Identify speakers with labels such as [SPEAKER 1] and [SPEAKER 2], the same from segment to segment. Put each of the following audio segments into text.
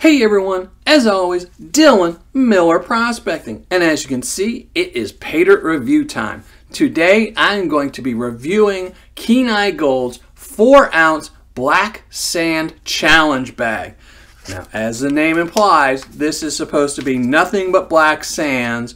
[SPEAKER 1] Hey everyone, as always, Dylan Miller Prospecting, and as you can see, it is Paydirt review time. Today, I'm going to be reviewing Kenai Gold's 4-ounce Black Sand Challenge Bag. Now, as the name implies, this is supposed to be nothing but black sands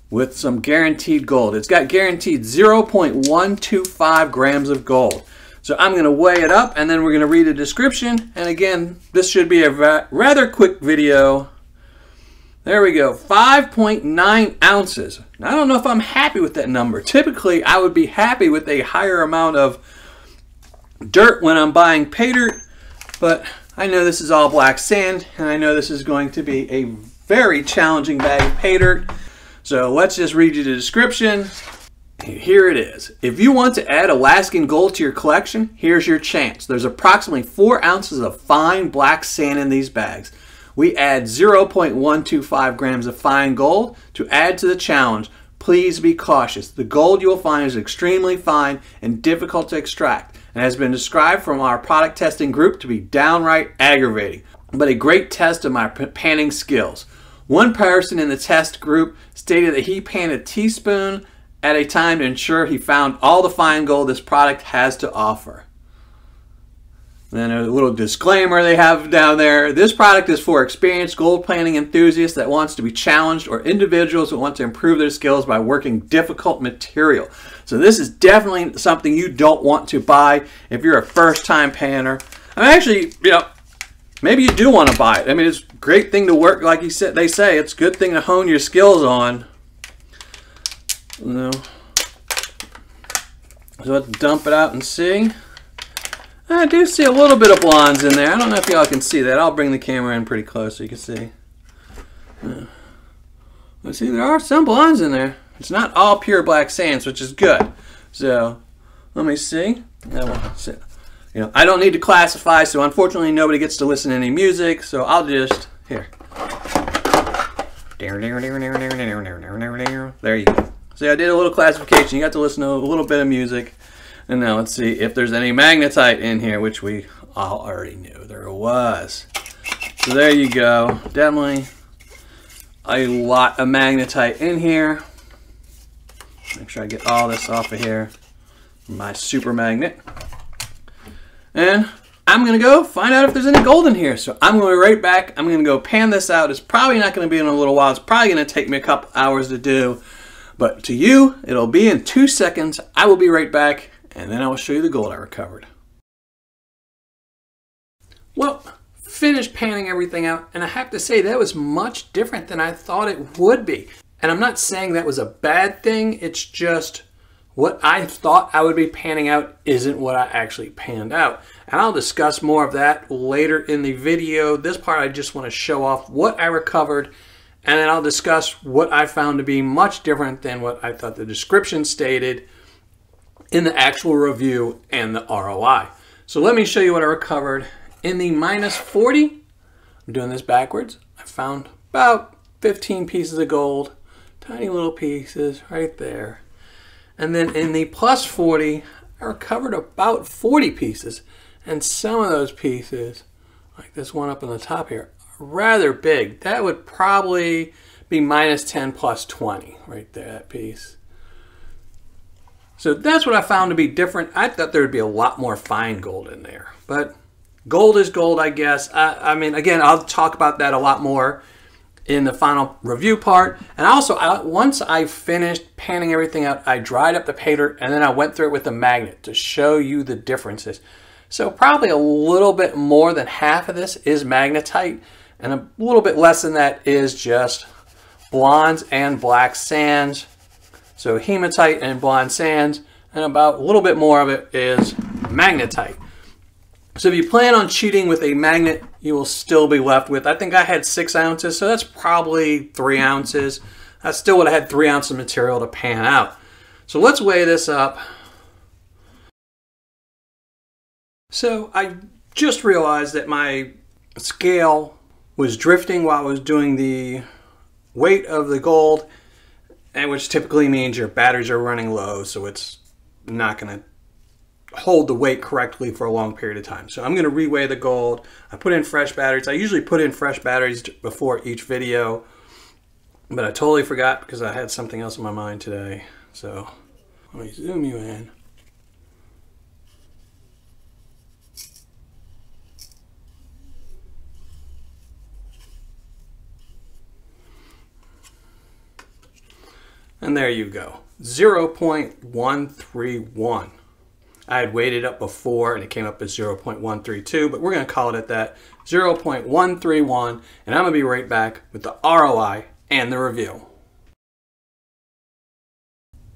[SPEAKER 1] with some guaranteed gold. It's got guaranteed 0.125 grams of gold. So I'm going to weigh it up and then we're going to read a description. And again, this should be a rather quick video. There we go, 5.9 ounces. Now, I don't know if I'm happy with that number. Typically, I would be happy with a higher amount of dirt when I'm buying Paydirt, but I know this is all black sand and I know this is going to be a very challenging bag of Paydirt. So let's just read you the description. Here it is. If you want to add Alaskan gold to your collection, here's your chance. There's approximately 4 ounces of fine black sand in these bags. We add 0.125 grams of fine gold to add to the challenge. Please be cautious. The gold you will find is extremely fine and difficult to extract and has been described from our product testing group to be downright aggravating, but a great test of my panning skills. One person in the test group stated that he panned a teaspoon at a time to ensure he found all the fine gold this product has to offer. Then a little disclaimer they have down there. This product is for experienced gold panning enthusiasts that wants to be challenged or individuals who want to improve their skills by working difficult material. So this is definitely something you don't want to buy if you're a first-time panner. I mean, actually, maybe you do want to buy it. I mean, it's a great thing to work, like you said. They say it's a good thing to hone your skills on. No. So let's dump it out and see. I do see a little bit of blondes in there. I don't know if y'all can see that. I'll bring the camera in pretty close so you can see. Let's see, there are some blondes in there. It's not all pure black sands, which is good. So let me see. I don't need to classify, so unfortunately nobody gets to listen to any music. So I'll just here. There you go. See, I did a little classification. You got to listen to a little bit of music. And now let's see if there's any magnetite in here, which we all already knew there was. So there you go. Definitely a lot of magnetite in here. Make sure I get all this off of here. My super magnet. And I'm going to go find out if there's any gold in here. So I'm going to be right back. I'm going to go pan this out. It's probably not going to be in a little while. It's probably going to take me a couple hours to do. But to you, it'll be in 2 seconds. I will be right back, and then I will show you the gold I recovered. Well, finished panning everything out, and I have to say that was much different than I thought it would be. And I'm not saying that was a bad thing. It's just what I thought I would be panning out isn't what I actually panned out. And I'll discuss more of that later in the video. This part I just want to show off what I recovered, and then I'll discuss what I found to be much different than what I thought the description stated in the actual review and the ROI. So let me show you what I recovered. In the -40, I'm doing this backwards, I found about 15 pieces of gold, tiny little pieces right there. And then in the +40, I recovered about 40 pieces. And some of those pieces, like this one up on the top here, rather big. That would probably be -10 +20 right there, that piece. So that's what I found to be different. I thought there would be a lot more fine gold in there, but gold is gold, I guess. I mean, again, I'll talk about that a lot more in the final review part. And also, once I finished panning everything out, I dried up the Paydirt and then I went through it with a magnet to show you the differences. So probably a little bit more than half of this is magnetite, and a little bit less than that is just blondes and black sands. So hematite and blonde sands, and about a little bit more of it is magnetite. So if you plan on cheating with a magnet, you will still be left with, I think I had 6 ounces, so that's probably 3 ounces. I still would have had 3 ounces of material to pan out. So let's weigh this up. So I just realized that my scale was drifting while I was doing the weight of the gold, and which typically means your batteries are running low, so it's not going to hold the weight correctly for a long period of time. So I'm going to reweigh the gold. I put in fresh batteries. I usually put in fresh batteries before each video, but I totally forgot because I had something else in my mind today. So let me zoom you in. And there you go, 0.131. I had weighed it up before and it came up as 0.132, but we're going to call it at that, 0.131, and I'm going to be right back with the ROI and the review.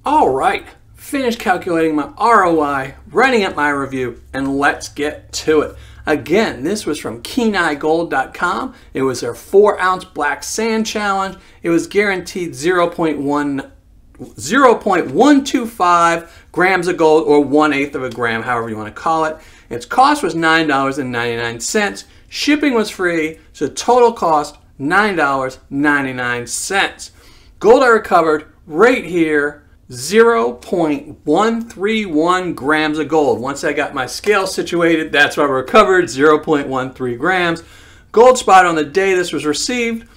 [SPEAKER 1] All right, finished calculating my ROI, writing up my review, and let's get to it. Again, this was from KenaiGold.com. It was their 4-ounce black sand challenge. It was guaranteed 0.125 grams of gold, or 1/8 of a gram, however you want to call it. Its cost was $9.99. Shipping was free, so total cost $9.99. Gold I recovered right here, 0.131 grams of gold. Once I got my scale situated, that's what I recovered, 0.13 grams. Gold spot on the day this was received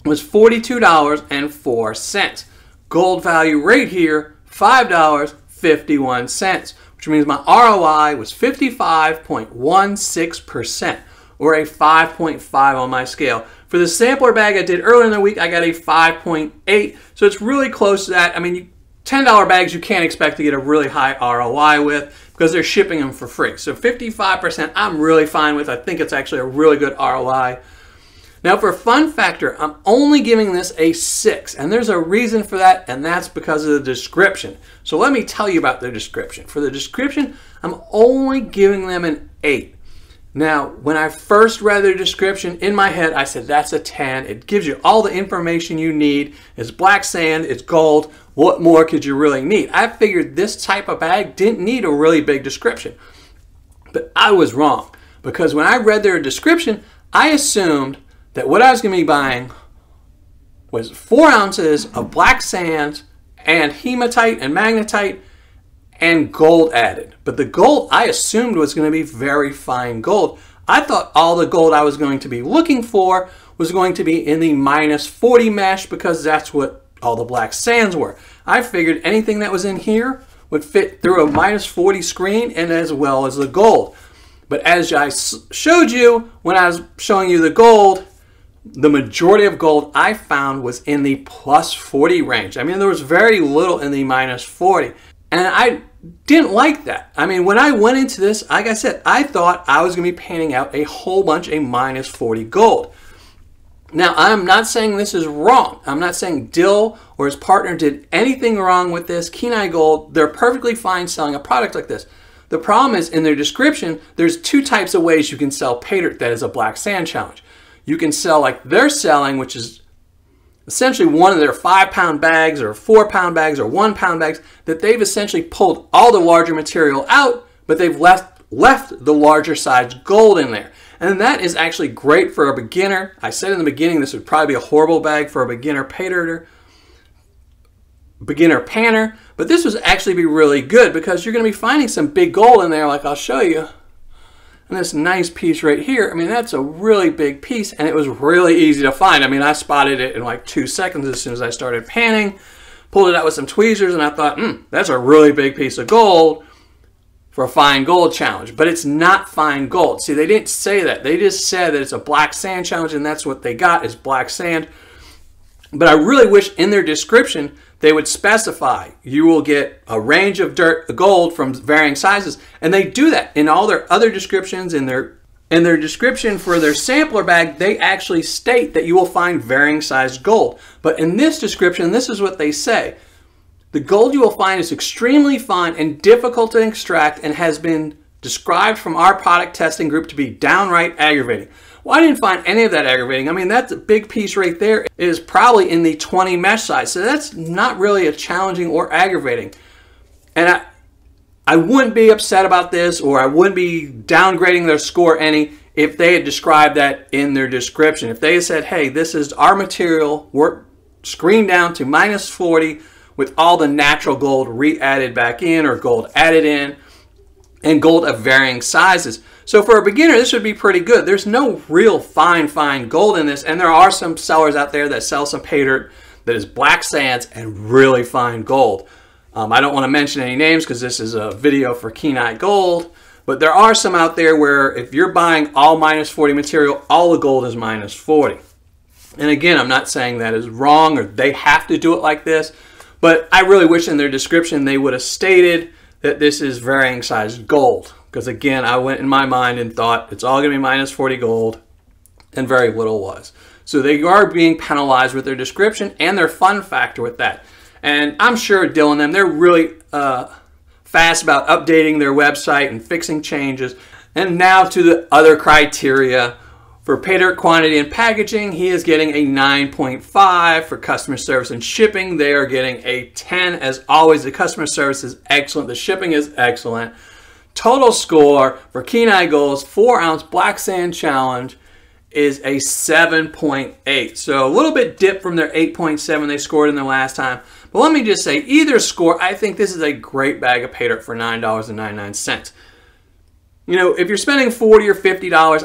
[SPEAKER 1] was $42.04. Gold value right here, $5.51, which means my ROI was 55.16%, or a 5.5 on my scale. For the sampler bag I did earlier in the week, I got a 5.8, so it's really close to that. I mean, $10 bags you can't expect to get a really high ROI with because they're shipping them for free. So 55% I'm really fine with. I think it's actually a really good ROI. Now for fun factor, I'm only giving this a 6, and there's a reason for that, and that's because of the description. So let me tell you about the description. For the description, I'm only giving them an 8. Now, when I first read the description, in my head, I said, that's a 10. It gives you all the information you need. It's black sand, it's gold. What more could you really need? I figured this type of bag didn't need a really big description. But I was wrong, because when I read their description, I assumed that what I was going to be buying was 4 ounces of black sand and hematite and magnetite and gold added. But the gold I assumed was going to be very fine gold. I thought all the gold I was going to be looking for was going to be in the -40 mesh, because that's what all the black sands were. I figured anything that was in here would fit through a -40 screen, and as well as the gold. But as I showed you when I was showing you the gold, the majority of gold I found was in the +40 range. I mean, there was very little in the -40. And I didn't like that. I mean, when I went into this, like I said, I thought I was going to be painting out a whole bunch of -40 gold. Now, I'm not saying this is wrong. I'm not saying Dill or his partner did anything wrong with this. Kenai Gold, they're perfectly fine selling a product like this. The problem is, in their description, there's 2 types of ways you can sell Paydirt that is a black sand challenge. You can sell like they're selling, which is essentially one of their 5-pound bags or 4-pound bags or 1-pound bags that they've essentially pulled all the larger material out, but they've left the larger size gold in there. And that is actually great for a beginner. I said in the beginning this would probably be a horrible bag for a beginner Paydirter, beginner panner, but this would actually be really good because you're going to be finding some big gold in there, like I'll show you. And this nice piece right here, I mean, that's a really big piece, and it was really easy to find. I mean, I spotted it in like 2 seconds as soon as I started panning, pulled it out with some tweezers, and I thought, that's a really big piece of gold for a fine gold challenge. But it's not fine gold. See, they didn't say that. They just said that it's a black sand challenge, and that's what they got, is black sand. But I really wish in their description they would specify you will get a range of gold from varying sizes, and they do that in all their other descriptions. In their description for their sampler bag, they actually state that you will find varying sized gold. But in this description, this is what they say: the gold you will find is extremely fine and difficult to extract, and has been described from our product testing group to be downright aggravating. Well, I didn't find any of that aggravating. I mean, that's a big piece right there. It is probably in the 20 mesh size, so that's not really a challenging or aggravating. And I wouldn't be upset about this, or I wouldn't be downgrading their score any if they had described that in their description. If they had said, hey, this is our material, we're screened down to -40 with all the natural gold re-added back in or gold added in, and gold of varying sizes. So for a beginner, this would be pretty good. There's no real fine gold in this, and there are some sellers out there that sell some Paydirt that is black sands and really fine gold. I don't want to mention any names because this is a video for Kenai Gold, but there are some out there where if you're buying all -40 material, all the gold is -40. And again, I'm not saying that is wrong or they have to do it like this, but I really wish in their description they would have stated that this is varying size gold. Because again, I went in my mind and thought it's all going to be -40 gold, and very little was. So they are being penalized with their description and their fun factor with that. And I'm sure Dylan and them, they're really fast about updating their website and fixing changes. And now to the other criteria. For Paydirt quantity and packaging, he is getting a 9.5. For customer service and shipping, they are getting a 10. As always, the customer service is excellent. The shipping is excellent. Total score for Kenai Gold's 4-ounce Black Sand Challenge is a 7.8. So a little bit dipped from their 8.7 they scored in their last time. But let me just say, either score, I think this is a great bag of Paydirt for $9.99. You know, if you're spending $40 or $50,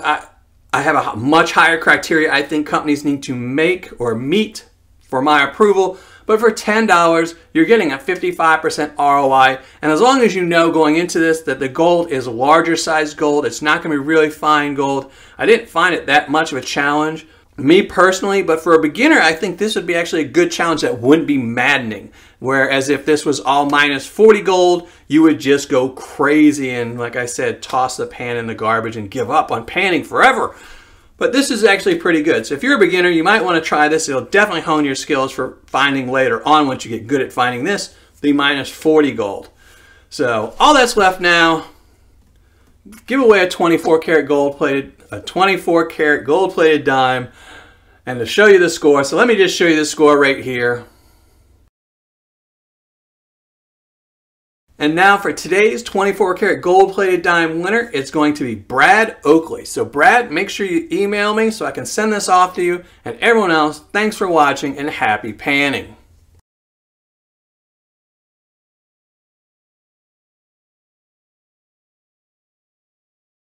[SPEAKER 1] I have a much higher criteria I think companies need to make or meet for my approval. But for $10, you're getting a 55% ROI. And as long as you know going into this that the gold is larger size gold, it's not going to be really fine gold. I didn't find it that much of a challenge, me personally, but for a beginner, I think this would be actually a good challenge that wouldn't be maddening. Whereas if this was all -40 gold, you would just go crazy and, like I said, toss the pan in the garbage and give up on panning forever. But this is actually pretty good. So if you're a beginner, you might want to try this. It'll definitely hone your skills for finding later on, once you get good at finding this, the -40 gold. So all that's left now, give away a 24 karat gold plated dime, and to show you the score. So let me just show you the score right here. And now for today's 24 karat gold plated dime winner, it's going to be Brad Oakley. So Brad, make sure you email me so I can send this off to you. And everyone else, thanks for watching and happy panning.